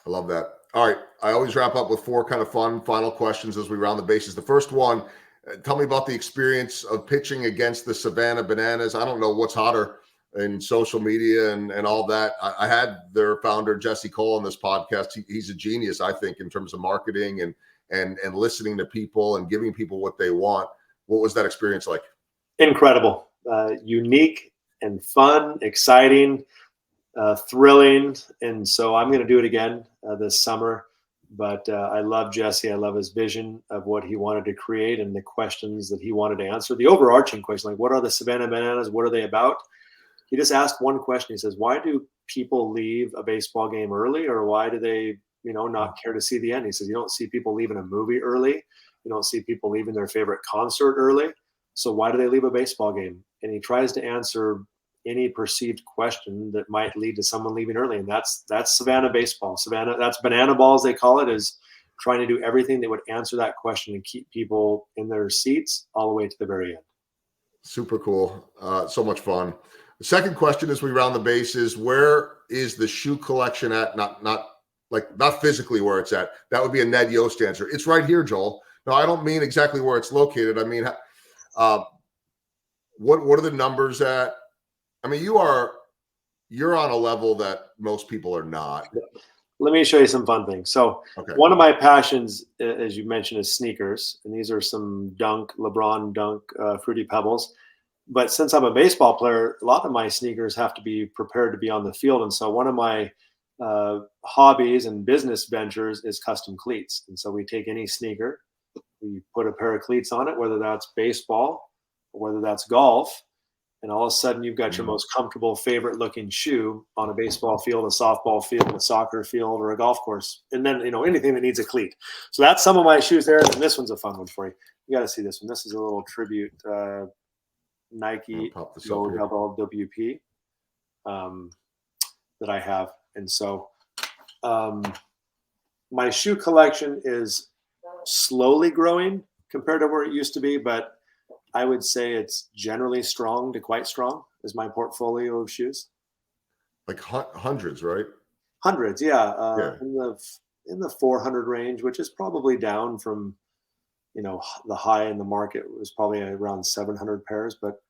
I love that. All right. I always wrap up with four kind of fun final questions as we round the bases. The first one, tell me about the experience of pitching against the Savannah Bananas. I don't know what's hotter in social media and all that. I had their founder, Jesse Cole, on this podcast. He's a genius, I think, in terms of marketing and listening to people and giving people what they want. What was that experience like? Incredible, unique and fun, exciting, thrilling. And so I'm going to do it again this summer. But I love Jesse. I love his vision of what he wanted to create and the questions that he wanted to answer. The overarching question, like, what are the Savannah Bananas? What are they about? He just asked one question. He says, why do people leave a baseball game early, or why do they, not care to see the end? He says, you don't see people leaving a movie early. You don't see people leaving their favorite concert early. So why do they leave a baseball game? And he tries to answer any perceived question that might lead to someone leaving early. And that's Savannah baseball. Savannah, that's banana balls, they call it, is trying to do everything that would answer that question and keep people in their seats all the way to the very end. Super cool. So much fun. The second question as we round the bases, where is the shoe collection at? Not physically where it's at. That would be a Ned Yost answer. It's right here, Joel. No, I don't mean exactly where it's located. I mean, what are the numbers at? I mean, you're on a level that most people are not. Let me show you some fun things. So One of my passions, as you mentioned, is sneakers. And these are some LeBron Dunk Fruity Pebbles. But since I'm a baseball player, a lot of my sneakers have to be prepared to be on the field. And so one of my hobbies and business ventures is custom cleats. And so we take any sneaker, we put a pair of cleats on it, whether that's baseball or whether that's golf. And all of a sudden, you've got your most comfortable, favorite-looking shoe on a baseball field, a softball field, a soccer field, or a golf course. And then, anything that needs a cleat. So that's some of my shoes there. And this one's a fun one for you. You got to see this one. This is a little tribute Nike Go WP that I have. And so my shoe collection is slowly growing compared to where it used to be, but I would say it's generally strong to quite strong is my portfolio of shoes. Like hundreds, right? Hundreds, yeah. In the 400 range, which is probably down from, the high in the market was probably around 700 pairs. But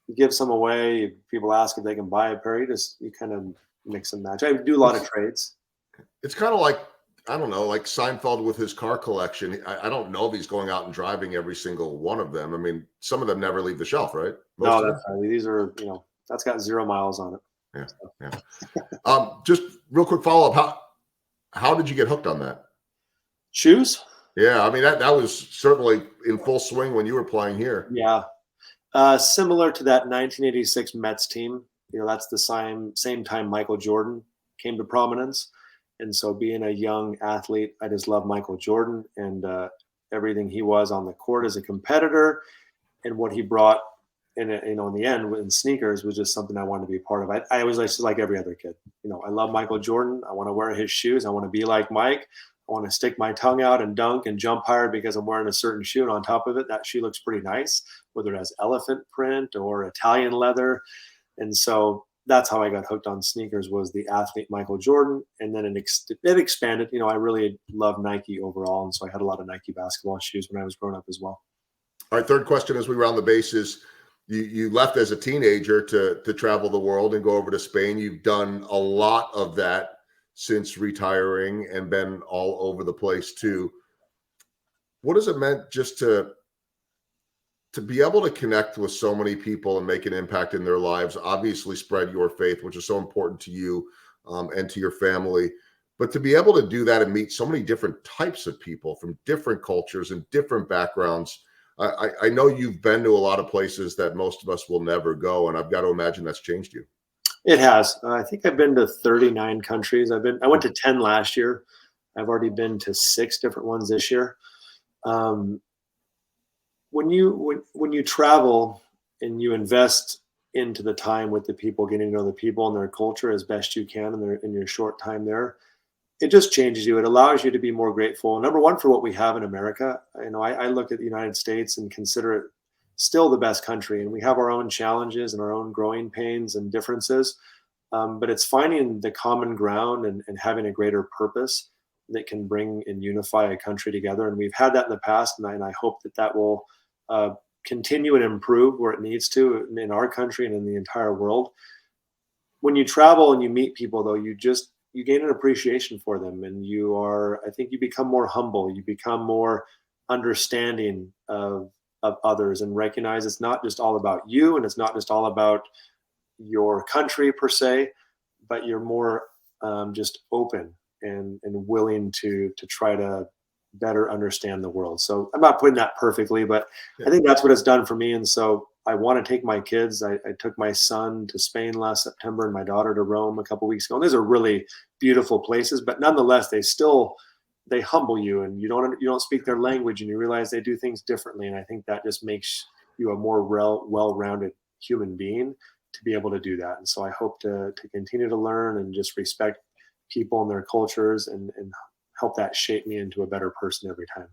you give some away. People ask if they can buy a pair. You kind of mix and match. I do a lot of trades. It's kind of like, I don't know, like Seinfeld with his car collection. I don't know if he's going out and driving every single one of them. I mean, some of them never leave the shelf, right? No, that's right. These are, that's got 0 miles on it. Yeah. Just real quick follow-up. How did you get hooked on that? Shoes? Yeah, I mean, that was certainly in full swing when you were playing here. Yeah. Similar to that 1986 Mets team. That's the same time Michael Jordan came to prominence. And so being a young athlete, I just love Michael Jordan and everything he was on the court as a competitor and what he brought in the end in sneakers was just something I wanted to be a part of. I was just like every other kid. I love Michael Jordan. I want to wear his shoes. I want to be like Mike. I want to stick my tongue out and dunk and jump higher because I'm wearing a certain shoe. And on top of it, that shoe looks pretty nice, whether it has elephant print or Italian leather. And so that's how I got hooked on sneakers was the athlete Michael Jordan. And then it expanded. I really love Nike overall. And so I had a lot of Nike basketball shoes when I was growing up as well. All right, third question as we round the bases. You left as a teenager to travel the world and go over to Spain. You've done a lot of that since retiring and been all over the place too. What has it meant just to be able to connect with so many people and make an impact in their lives, obviously spread your faith, which is so important to you and to your family, but to be able to do that and meet so many different types of people from different cultures and different backgrounds. I know you've been to a lot of places that most of us will never go, and I've got to imagine that's changed you. It has. I think I've been to 39 countries. I went to 10 last year. I've already been to 6 different ones this year. When you travel and you invest into the time with the people, getting to know the people and their culture as best you can in your short time there, it just changes you. It allows you to be more grateful. Number one, for what we have in America. I look at the United States and consider it still the best country, and we have our own challenges and our own growing pains and differences. But it's finding the common ground and having a greater purpose that can bring and unify a country together. And we've had that in the past, and I hope that will continue and improve where it needs to in our country and in the entire world. When you travel and you meet people, though, you gain an appreciation for them, and I think you become more humble. You become more understanding of others, and recognize it's not just all about you, and it's not just all about your country per se, but you're more just open and willing to try to better understand the world. So I'm not putting that perfectly, but I think that's what it's done for me. And so I want to take my kids. I took my son to Spain last September and my daughter to Rome a couple weeks ago. And those are really beautiful places, but nonetheless, they humble you, and you don't speak their language, and you realize they do things differently. And I think that just makes you a more well-rounded human being to be able to do that. And so I hope to continue to learn and just respect people and their cultures, and help that shape me into a better person every time.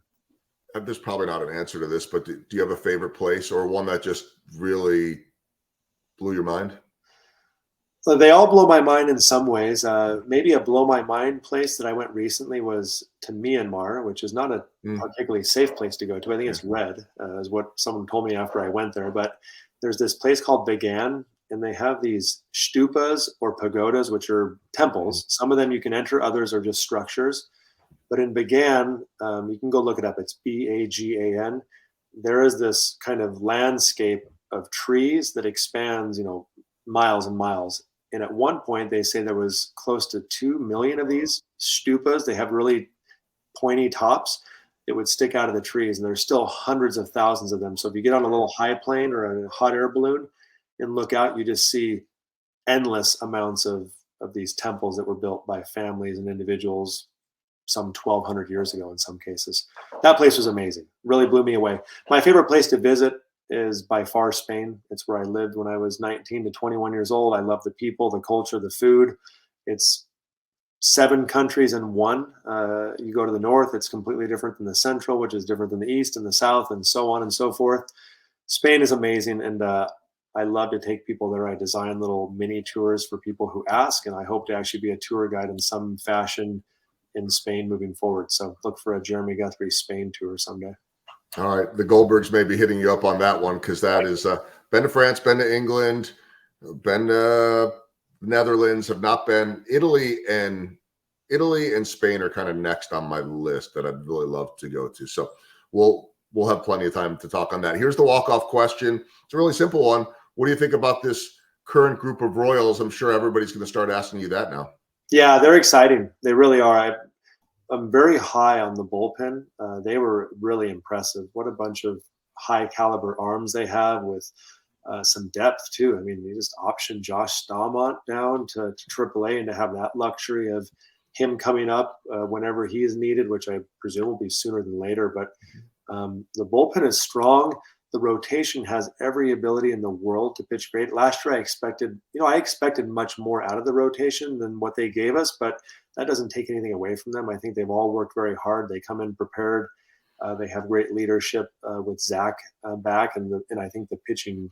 There's probably not an answer to this, but do you have a favorite place or one that just really blew your mind? So they all blow my mind in some ways. Maybe a blow my mind place that I went recently was to Myanmar, which is not a particularly safe place to go to. I think it's red, is what someone told me after I went there. But there's this place called Bagan, and they have these stupas or pagodas, which are temples. Some of them you can enter, others are just structures. But in Bagan, you can go look it up. It's Bagan. There is this kind of landscape of trees that expands, miles and miles. And at one point, they say there was close to 2 million of these stupas. They have really pointy tops that would stick out of the trees. And there's still hundreds of thousands of them. So if you get on a little high plane or a hot air balloon and look out, you just see endless amounts of these temples that were built by families and individuals some 1,200 years ago in some cases. That place was amazing. Really blew me away. My favorite place to visit is by far Spain. It's where I lived when I was 19 to 21 years old. I love the people, the culture, the food. It's 7 countries in one. You go to the north, it's completely different than the central, which is different than the east and the south, and so on and so forth. Spain is amazing, and I love to take people there. I design little mini tours for people who ask, and I hope to actually be a tour guide in some fashion in Spain moving forward. So look for a Jeremy Guthrie Spain tour someday. All right. The Goldbergs may be hitting you up on that one, because that is been to France, been to England, been to Netherlands, have not been. Italy and Spain are kind of next on my list that I'd really love to go to. So we'll have plenty of time to talk on that. Here's the walk-off question. It's a really simple one. What do you think about this current group of Royals? I'm sure everybody's going to start asking you that now. Yeah, they're exciting. They really are. I'm very high on the bullpen. They were really impressive. What a bunch of high caliber arms they have, with some depth too. I mean, they just optioned Josh Staumont down to AAA, and to have that luxury of him coming up whenever he is needed, which I presume will be sooner than later. But the bullpen is strong. The rotation has every ability in the world to pitch great. Last year, I expected much more out of the rotation than what they gave us, but that doesn't take anything away from them. I think they've all worked very hard. They come in prepared. They have great leadership with Zach back, and I think the pitching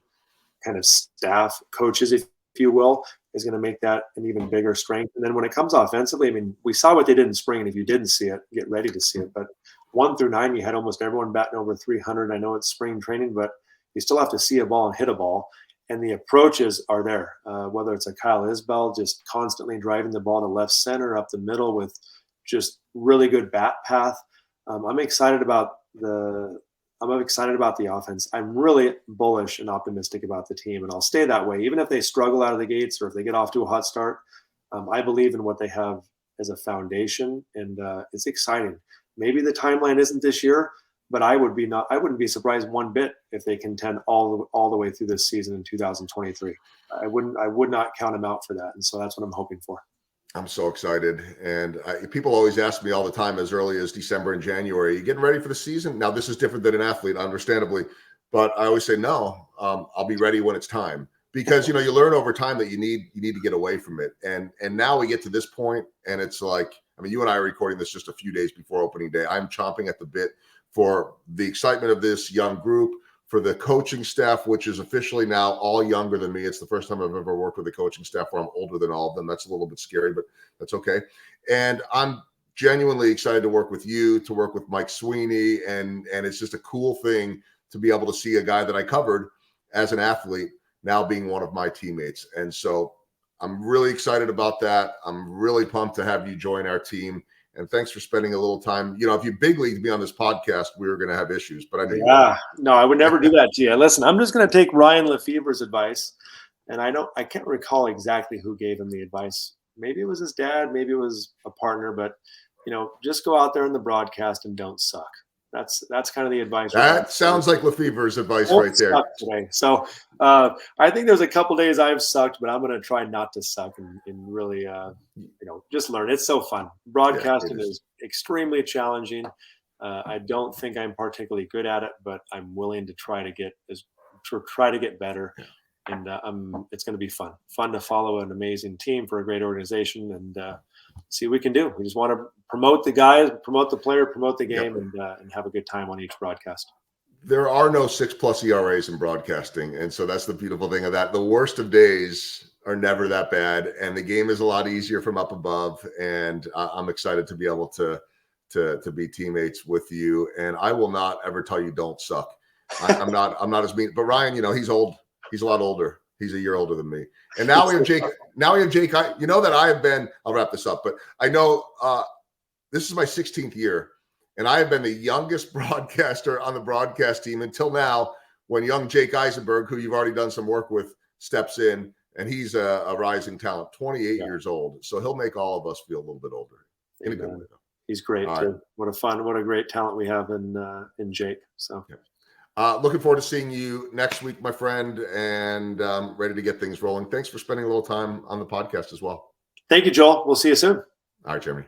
kind of staff, coaches, if you will, is going to make that an even bigger strength. And then when it comes offensively, I mean, we saw what they did in spring, and if you didn't see it, get ready to see it. But 1 through 9, you had almost everyone batting over 300. I know it's spring training, but you still have to see a ball and hit a ball. And the approaches are there, whether it's a Kyle Isbell just constantly driving the ball to left center, up the middle with just really good bat path. I'm excited about the offense. I'm really bullish and optimistic about the team, and I'll stay that way. Even if they struggle out of the gates or if they get off to a hot start, I believe in what they have as a foundation, and it's exciting. Maybe the timeline isn't this year, but I wouldn't be surprised one bit if they contend all the way through this season in 2023. I would not count them out for that, and so that's what I'm hoping for. I'm so excited, and people always ask me all the time, as early as December and January, are you getting ready for the season? Now, this is different than an athlete, understandably, but I always say no. I'll be ready when it's time, because you learn over time that you need to get away from it, and now we get to this point, and it's like, I mean, you and I are recording this just a few days before opening day. I'm chomping at the bit for the excitement of this young group, for the coaching staff, which is officially now all younger than me. It's the first time I've ever worked with a coaching staff where I'm older than all of them. That's a little bit scary, but that's okay. And I'm genuinely excited to work with you, to work with Mike Sweeney. And it's just a cool thing to be able to see a guy that I covered as an athlete now being one of my teammates. And so I'm really excited about that. I'm really pumped to have you join our team. And thanks for spending a little time. You know, if you big leagued me on this podcast, we were going to have issues, but I knew you Yeah, no, I would never do that to you. Listen, I'm just going to take Ryan Lefebvre's advice, and I can't recall exactly who gave him the advice. Maybe it was his dad, maybe it was a partner, but just go out there in the broadcast and don't suck. That's kind of the advice. That sounds like Lefebvre's advice right there. Today. So I think there's a couple days I've sucked, but I'm going to try not to suck and really, just learn. It's so fun. Broadcasting is extremely challenging. I don't think I'm particularly good at it, but I'm willing to try to get better. Yeah. And it's going to be fun to follow an amazing team for a great organization and see what we can do. We just want to promote the guys, promote the player, promote the game, and have a good time on each broadcast. There are no 6+ ERAs in broadcasting, and so that's the beautiful thing of that. The worst of days are never that bad, and the game is a lot easier from up above. And I'm excited to be able to be teammates with you. And I will not ever tell you don't suck. I'm not as mean. But Ryan, he's old. He's a lot older. He's a year older than me. And now we have Jake. That I have been. I'll wrap this up, but I know this is my 16th year. And I have been the youngest broadcaster on the broadcast team until now, when young Jake Eisenberg, who you've already done some work with, steps in, and he's a rising talent, 28 years old. So he'll make all of us feel a little bit older. In a good way, though. He's great too. Right. What a great talent we have in Jake. So looking forward to seeing you next week, my friend, and ready to get things rolling. Thanks for spending a little time on the podcast as well. Thank you, Joel. We'll see you soon. All right, Jeremy.